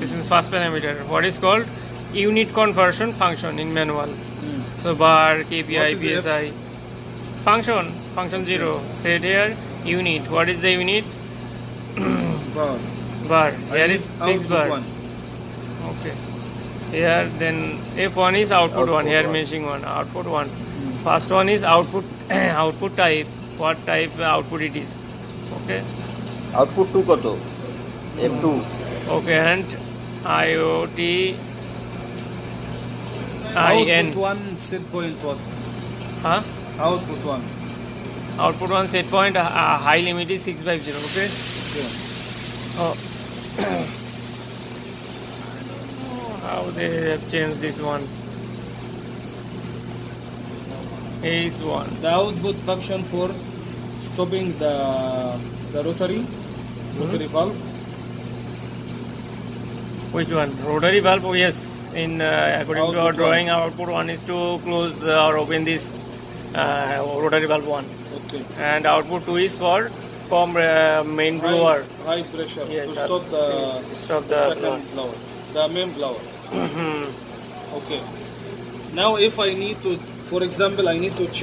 This is first parameter. What is called unit conversion function in manual. So bar, KPI, What is PSI. Function 0. Set here unit. What is the unit? Bar. Bar. I Here need is fixed bar. output 1. Okay. Here then F1 is output 1. Here one. mentioning 1. Output 1. First one is output output type. What type output it is? Okay. Output 2 কত M2 Okay, and IoT IN. Output 1 set point what? Huh? Output 1. Output 1 set point high limit is 650. Okay. Okay. Oh. How they have changed this one? Is one. The output function for stopping the rotary valve. Which one? Rotary valve? Oh, yes. In according to our Output drawing, output 1 is to close or open this rotary valve 1, Okay. and output 2 is for main blower. High pressure Yes, to stop the the second blower, the main blower. Mhm. Okay. Now if I need to, for example, I need to change